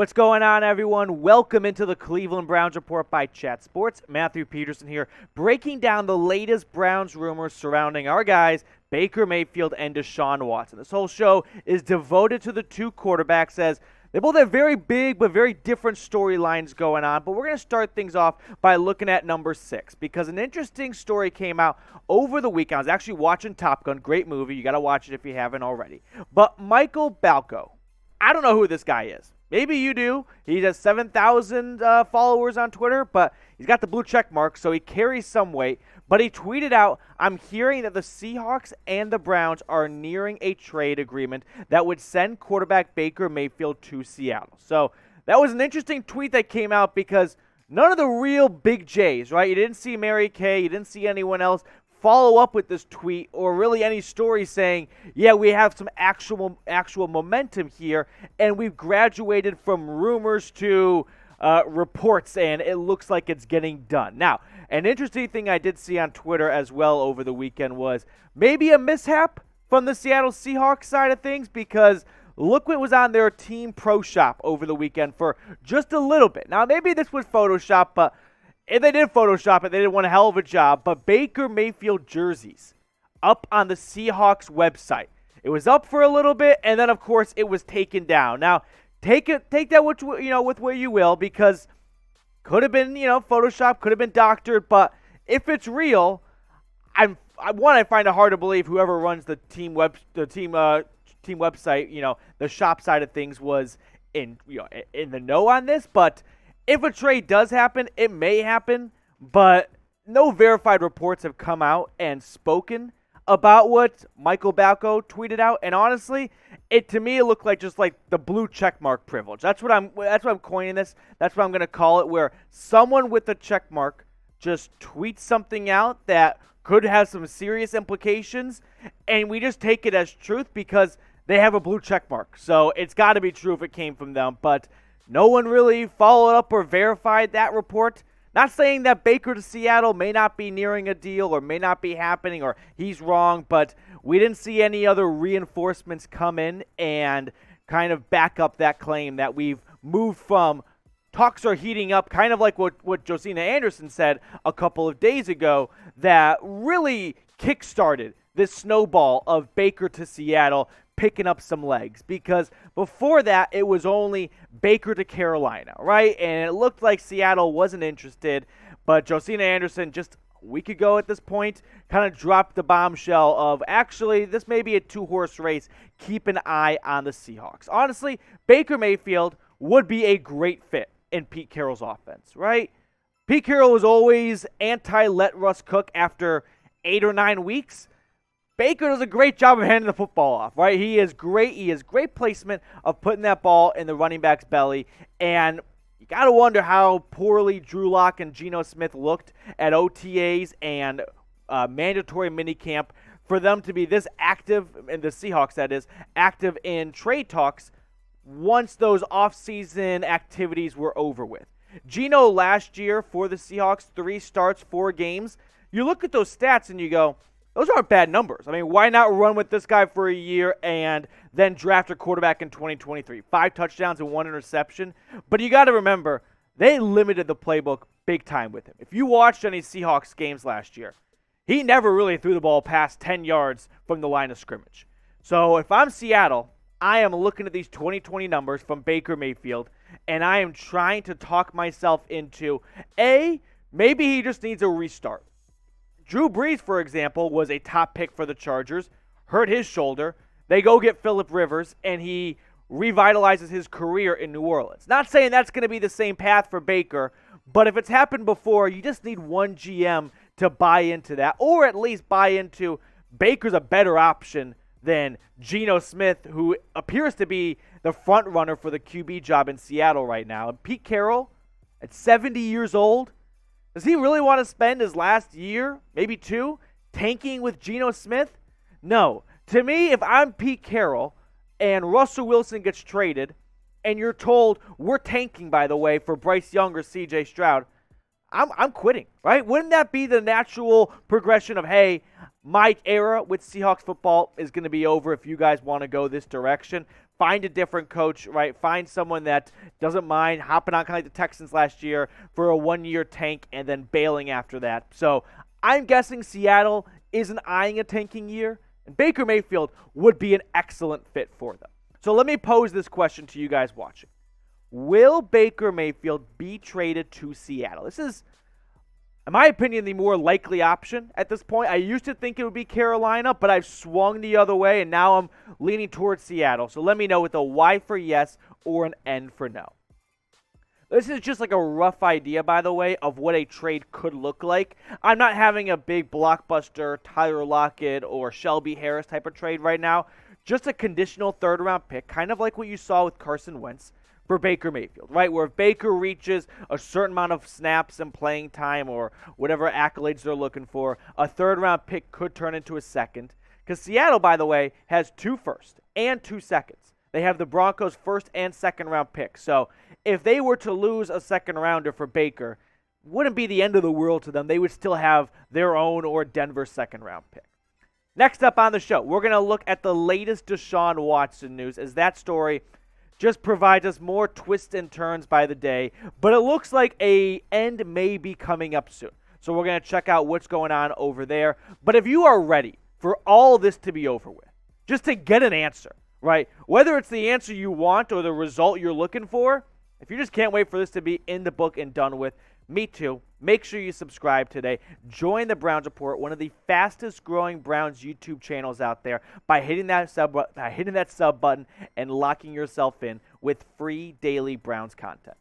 What's going on, everyone? Welcome into the Cleveland Browns Report by Chat Sports. Matthew Peterson here, breaking down the latest Browns rumors surrounding our guys, Baker Mayfield and Deshaun Watson. This whole show is devoted to the two quarterbacks as they both have very big but very different storylines going on. But we're going to start things off by looking at number 6 because an interesting story came out over the weekend. I was actually watching Top Gun. Great movie. You got to watch it if you haven't already. But Michael Balko, I don't know who this guy is. Maybe you do. He has 7,000 followers on Twitter, but he's got the blue check mark, so he carries some weight. But he tweeted out, I'm hearing that the Seahawks and the Browns are nearing a trade agreement that would send quarterback Baker Mayfield to Seattle. So that was an interesting tweet that came out because none of the real big J's, right? You didn't see Mary Kay, you didn't see anyone else follow up with this tweet or really any story saying, yeah, we have some actual momentum here, and we've graduated from rumors to reports, and it looks like it's getting done. Now, an interesting thing I did see on Twitter as well over the weekend was maybe a mishap from the Seattle Seahawks side of things because look what was on their team pro shop over the weekend for just a little bit. Now, maybe this was Photoshop, but if they did Photoshop it, they did one hell of a job. But Baker Mayfield jerseys up on the Seahawks website. It was up for a little bit, and then, of course, it was taken down. Now, take that with where you will, because could have been, Photoshop, could have been doctored. But if it's real, I find it hard to believe whoever runs the team website, the shop side of things was in the know on this. But if a trade does happen, it may happen, but no verified reports have come out and spoken about what Michael Balko tweeted out. And honestly, to me it looked like just like the blue checkmark privilege. That's what I'm coining this. That's what I'm going to call it, where someone with a checkmark just tweets something out that could have some serious implications, and we just take it as truth because they have a blue checkmark. So it's got to be true if it came from them, but no one really followed up or verified that report. Not saying that Baker to Seattle may not be nearing a deal or may not be happening or he's wrong, but we didn't see any other reinforcements come in and kind of back up that claim that we've moved from talks are heating up, kind of like what Josina Anderson said a couple of days ago, that really kickstarted this snowball of Baker to Seattle picking up some legs, because before that it was only Baker to Carolina, right? And it looked like Seattle wasn't interested, but Josina Anderson just a week ago at this point kind of dropped the bombshell of actually this may be a two-horse race. Keep an eye on the Seahawks. Honestly, Baker Mayfield would be a great fit in Pete Carroll's offense, right? Pete Carroll was always anti-let Russ cook after 8 or 9 weeks. Baker does a great job of handing the football off, right? He has great placement of putting that ball in the running back's belly. And you got to wonder how poorly Drew Lock and Geno Smith looked at OTAs and mandatory minicamp for them to be this active, and the Seahawks, that is, active in trade talks once those offseason activities were over with. Geno last year for the Seahawks, 3 starts, 4 games. You look at those stats and you go, those aren't bad numbers. I mean, why not run with this guy for a year and then draft a quarterback in 2023? 5 touchdowns and 1 interception. But you got to remember, they limited the playbook big time with him. If you watched any Seahawks games last year, he never really threw the ball past 10 yards from the line of scrimmage. So if I'm Seattle, I am looking at these 2020 numbers from Baker Mayfield, and I am trying to talk myself into, maybe he just needs a restart. Drew Brees, for example, was a top pick for the Chargers, hurt his shoulder. They go get Phillip Rivers, and he revitalizes his career in New Orleans. Not saying that's going to be the same path for Baker, but if it's happened before, you just need one GM to buy into that, or at least buy into Baker's a better option than Geno Smith, who appears to be the front runner for the QB job in Seattle right now. And Pete Carroll, at 70 years old, does he really want to spend his last year, maybe 2, tanking with Geno Smith? No. To me, if I'm Pete Carroll and Russell Wilson gets traded and you're told, we're tanking, by the way, for Bryce Young or C.J. Stroud, I'm quitting, right? Wouldn't that be the natural progression of, hey, my era with Seahawks football is going to be over if you guys want to go this direction? Find a different coach, right? Find someone that doesn't mind hopping on, kind of like the Texans last year, for a one-year tank and then bailing after that. So I'm guessing Seattle isn't eyeing a tanking year, and Baker Mayfield would be an excellent fit for them. So let me pose this question to you guys watching. Will Baker Mayfield be traded to Seattle? This is, in my opinion, the more likely option at this point. I used to think it would be Carolina, but I've swung the other way, and now I'm leaning towards Seattle. So let me know with a Y for yes or an N for no. This is just like a rough idea, by the way, of what a trade could look like. I'm not having a big blockbuster Tyler Lockett or Shelby Harris type of trade right now. Just a conditional third-round pick, kind of like what you saw with Carson Wentz, for Baker Mayfield, right? Where if Baker reaches a certain amount of snaps and playing time or whatever accolades they're looking for, a third-round pick could turn into a second. Because Seattle, by the way, has 2 firsts and 2 seconds. They have the Broncos' first and second-round picks. So if they were to lose a second-rounder for Baker, wouldn't be the end of the world to them. They would still have their own or Denver second-round pick. Next up on the show, we're going to look at the latest Deshaun Watson news, as that story just provides us more twists and turns by the day, but it looks like a end may be coming up soon. So we're going to check out what's going on over there. But if you are ready for all this to be over with, just to get an answer, right? Whether it's the answer you want or the result you're looking for, if you just can't wait for this to be in the book and done with, me too. Make sure you subscribe today. Join the Browns Report, one of the fastest growing Browns YouTube channels out there, by hitting that sub button and locking yourself in with free daily Browns content.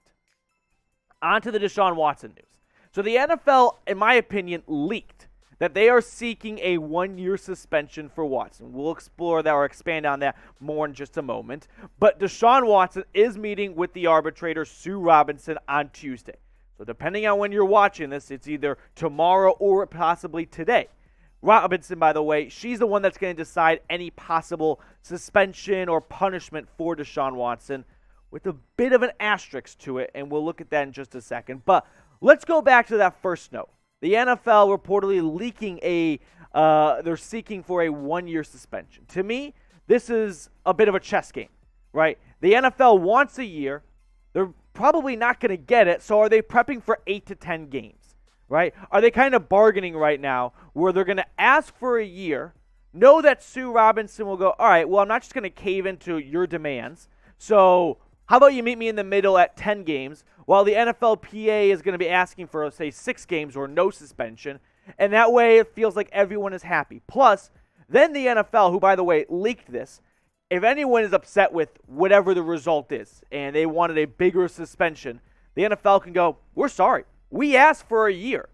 On to the Deshaun Watson news. So the NFL, in my opinion, leaked that they are seeking a 1-year suspension for Watson. We'll explore that or expand on that more in just a moment. But Deshaun Watson is meeting with the arbitrator, Sue Robinson, on Tuesday. So depending on when you're watching this, it's either tomorrow or possibly today. Robinson, by the way, she's the one that's going to decide any possible suspension or punishment for Deshaun Watson, with a bit of an asterisk to it, and we'll look at that in just a second. But let's go back to that first note. The NFL reportedly leaking they're seeking for a 1-year suspension. To me, this is a bit of a chess game, right? The NFL wants a year. They're probably not going to get it, so are they prepping for 8 to 10 games, right? Are they kind of bargaining right now where they're going to ask for a year, know that Sue Robinson will go, all right, well, I'm not just going to cave into your demands, so how about you meet me in the middle at 10 games, while the NFLPA is going to be asking for, say, 6 games or no suspension, and that way it feels like everyone is happy. Plus, then the NFL, who, by the way, leaked this, if anyone is upset with whatever the result is and they wanted a bigger suspension, the NFL can go, we're sorry. We asked for a year.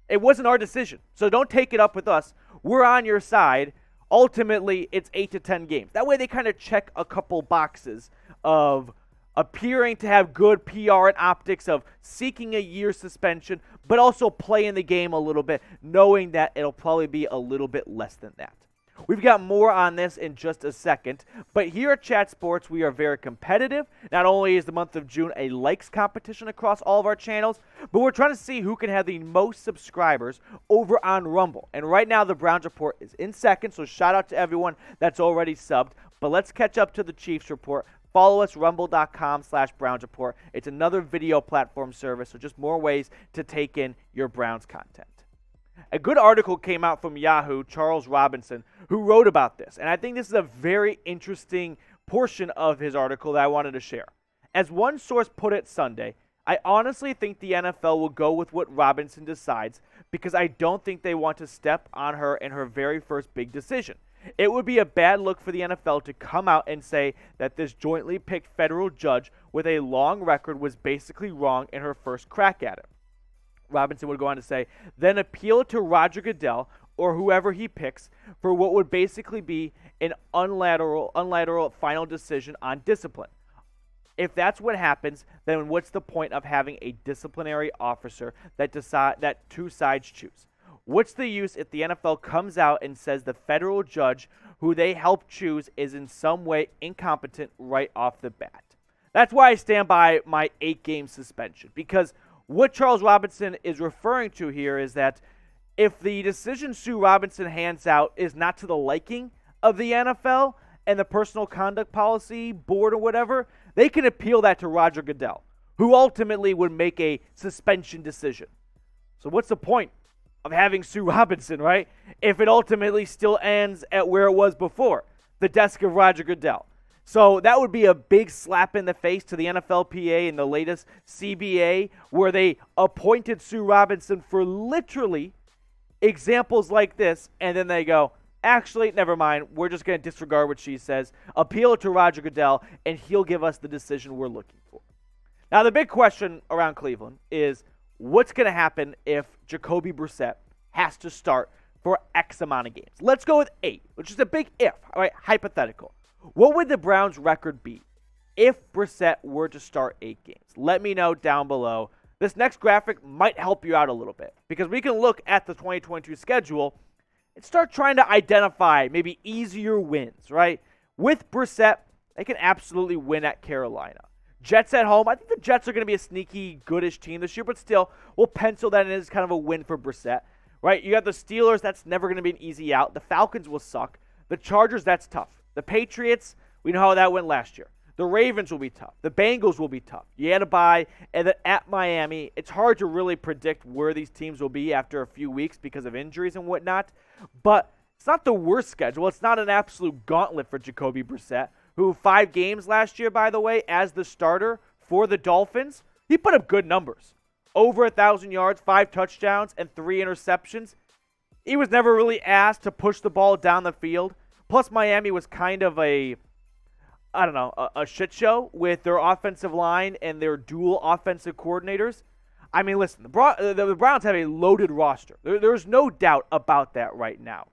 It wasn't our decision. So don't take it up with us. We're on your side. Ultimately, it's 8 to 10 games. That way they kind of check a couple boxes of appearing to have good PR and optics of seeking a year suspension, but also playing the game a little bit, knowing that it'll probably be a little bit less than that. We've got more on this in just a second, but here at Chat Sports, we are very competitive. Not only is the month of June a likes competition across all of our channels, but we're trying to see who can have the most subscribers over on Rumble. And right now, the Browns Report is in second, so shout out to everyone that's already subbed. But let's catch up to the Chiefs Report. Follow us, rumble.com/Browns Report. It's another video platform service, so just more ways to take in your Browns content. A good article came out from Yahoo, Charles Robinson, who wrote about this. And I think this is a very interesting portion of his article that I wanted to share. As one source put it Sunday, I honestly think the NFL will go with what Robinson decides because I don't think they want to step on her in her very first big decision. It would be a bad look for the NFL to come out and say that this jointly picked federal judge with a long record was basically wrong in her first crack at it. Robinson would go on to say, then appeal to Roger Goodell or whoever he picks for what would basically be an unilateral final decision on discipline. If that's what happens, then what's the point of having a disciplinary officer that two sides choose? What's the use if the NFL comes out and says the federal judge who they helped choose is in some way incompetent right off the bat? That's why I stand by my 8-game suspension, because What Charles Robinson is referring to here is that if the decision Sue Robinson hands out is not to the liking of the NFL and the personal conduct policy board or whatever, they can appeal that to Roger Goodell, who ultimately would make a suspension decision. So what's the point of having Sue Robinson, right, if it ultimately still ends at where it was before, the desk of Roger Goodell? So that would be a big slap in the face to the NFLPA and the latest CBA, where they appointed Sue Robinson for literally examples like this, and then they go, actually, never mind, we're just going to disregard what she says, appeal it to Roger Goodell, and he'll give us the decision we're looking for. Now, the big question around Cleveland is what's going to happen if Jacoby Brissett has to start for X amount of games? Let's go with 8, which is a big if, all right, hypothetical. What would the Browns' record be if Brissett were to start 8 games? Let me know down below. This next graphic might help you out a little bit because we can look at the 2022 schedule and start trying to identify maybe easier wins, right? With Brissett, they can absolutely win at Carolina. Jets at home, I think the Jets are going to be a sneaky, goodish team this year, but still, we'll pencil that in as kind of a win for Brissett, right? You got the Steelers, that's never going to be an easy out. The Falcons will suck. The Chargers, that's tough. The Patriots, we know how that went last year. The Ravens will be tough. The Bengals will be tough. You had to bye. And then at Miami, it's hard to really predict where these teams will be after a few weeks because of injuries and whatnot. But it's not the worst schedule. It's not an absolute gauntlet for Jacoby Brissett, who 5 games last year, by the way, as the starter for the Dolphins, he put up good numbers. Over 1,000 yards, 5 touchdowns, and 3 interceptions. He was never really asked to push the ball down the field. Plus, Miami was kind of a shit show with their offensive line and their dual offensive coordinators. I mean, listen, the Browns have a loaded roster. There's no doubt about that right now.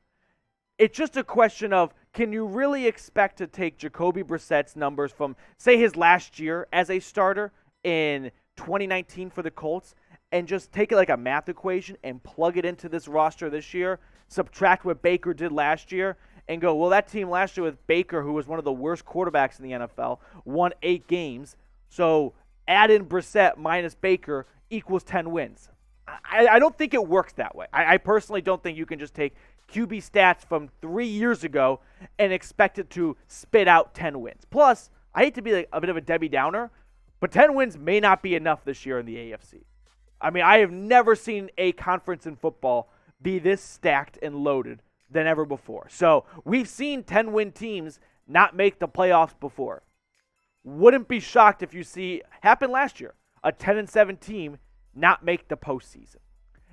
It's just a question of, can you really expect to take Jacoby Brissett's numbers from, say, his last year as a starter in 2019 for the Colts and just take it like a math equation and plug it into this roster this year, subtract what Baker did last year, and go, well, that team last year with Baker, who was one of the worst quarterbacks in the NFL, won 8 games. So add in Brissett minus Baker equals 10 wins. I don't think it works that way. I personally don't think you can just take QB stats from 3 years ago and expect it to spit out 10 wins. Plus, I hate to be like a bit of a Debbie Downer, but 10 wins may not be enough this year in the AFC. I mean, I have never seen a conference in football be this stacked and loaded than ever before. So we've seen 10-win teams not make the playoffs before. Wouldn't be shocked if you see, happened last year, a 10-7 team not make the postseason.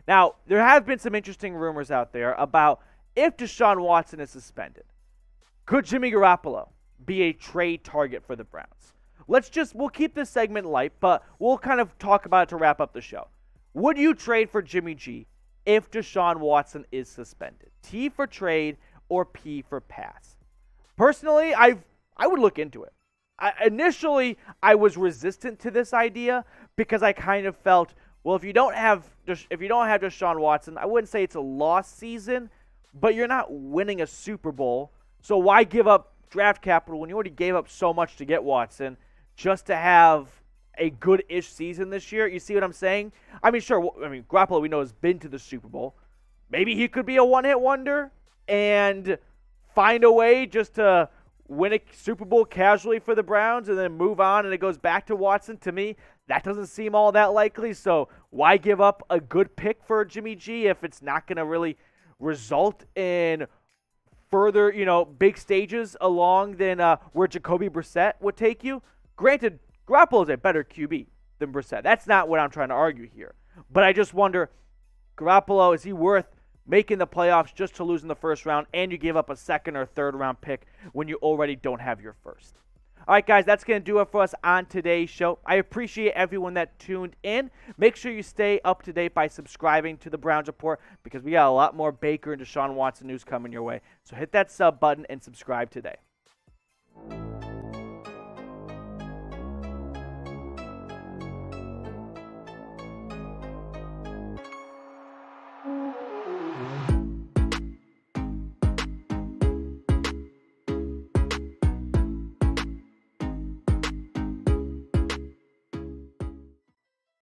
Now, there have been some interesting rumors out there about if Deshaun Watson is suspended, could Jimmy Garoppolo be a trade target for the Browns? We'll keep this segment light, but we'll kind of talk about it to wrap up the show. Would you trade for Jimmy G if Deshaun Watson is suspended? T for trade or P for pass? Personally, I would look into it. Initially, I was resistant to this idea because I kind of felt, well, if you don't have Deshaun Watson, I wouldn't say it's a lost season, but you're not winning a Super Bowl, so why give up draft capital when you already gave up so much to get Watson just to have a good-ish season this year? You see what I'm saying? I mean, sure. Garoppolo, we know, has been to the Super Bowl. Maybe he could be a one-hit wonder and find a way just to win a Super Bowl casually for the Browns and then move on and it goes back to Watson. To me, that doesn't seem all that likely. So why give up a good pick for Jimmy G if it's not going to really result in further, big stages along than where Jacoby Brissett would take you? Granted, Garoppolo is a better QB than Brissett. That's not what I'm trying to argue here. But I just wonder, Garoppolo, is he worth making the playoffs just to lose in the first round and you give up a second or third round pick when you already don't have your first? All right, guys, that's going to do it for us on today's show. I appreciate everyone that tuned in. Make sure you stay up to date by subscribing to the Browns Report because we got a lot more Baker and Deshaun Watson news coming your way. So hit that sub button and subscribe today.